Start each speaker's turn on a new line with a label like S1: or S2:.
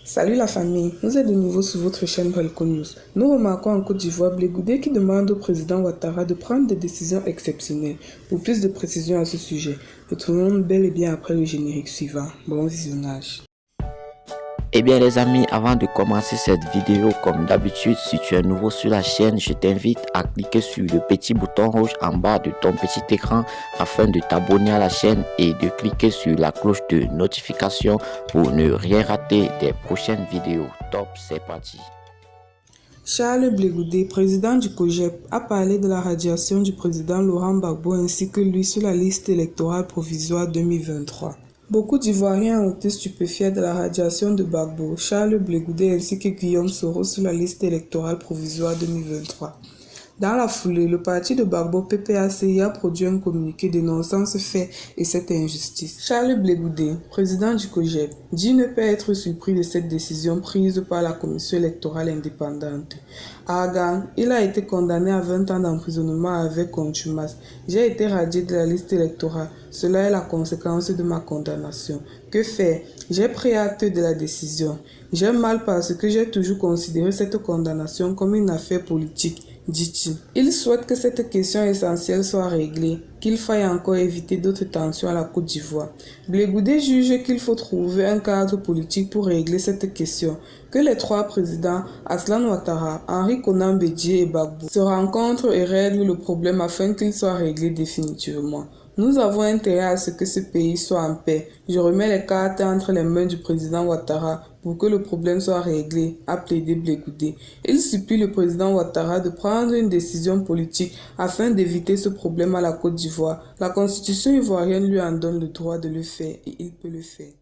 S1: Salut la famille, vous êtes de nouveau sur votre chaîne Balcon News. Nous remarquons en Côte d'Ivoire Blé Goudé qui demande au président Ouattara de prendre des décisions exceptionnelles. Pour plus de précisions à ce sujet, retrouvons-nous bel et bien après le générique suivant. Bon visionnage.
S2: Eh bien les amis, avant de commencer cette vidéo, comme d'habitude, si tu es nouveau sur la chaîne, je t'invite à cliquer sur le petit bouton rouge en bas de ton petit écran afin de t'abonner à la chaîne et de cliquer sur la cloche de notification pour ne rien rater des prochaines vidéos. Top, c'est parti.
S1: Charles Blé Goudé, président du COJEP, a parlé de la radiation du président Laurent Gbagbo ainsi que lui sur la liste électorale provisoire 2023. Beaucoup d'Ivoiriens ont été stupéfiés de la radiation de Gbagbo, Charles Blé Goudé ainsi que Guillaume Soro sur la liste électorale provisoire 2023. Dans la foulée, le parti de Gbagbo PPACI a produit un communiqué dénonçant ce fait et cette injustice. Charles Blé Goudé, président du COJEP, dit ne pas être surpris de cette décision prise par la commission électorale indépendante. À Agan, il a été condamné à 20 ans d'emprisonnement avec contumace. J'ai été radié de la liste électorale. Cela est la conséquence de ma condamnation. Que faire? J'ai pris acte de la décision. J'ai mal parce que j'ai toujours considéré cette condamnation comme une affaire politique, dit-il. Il souhaite que cette question essentielle soit réglée, qu'il faille encore éviter d'autres tensions à la Côte d'Ivoire. Blé Goudé juge qu'il faut trouver un cadre politique pour régler cette question, que les trois présidents, Aslan Ouattara, Henri Konan Bédié et Gbagbo, se rencontrent et règlent le problème afin qu'il soit réglé définitivement. Nous avons intérêt à ce que ce pays soit en paix. Je remets les cartes entre les mains du président Ouattara pour que le problème soit réglé, a plaidé Blé Goudé. Il supplie le président Ouattara de prendre une décision politique afin d'éviter ce problème à la Côte d'Ivoire. La constitution ivoirienne lui en donne le droit de le faire et il peut le faire.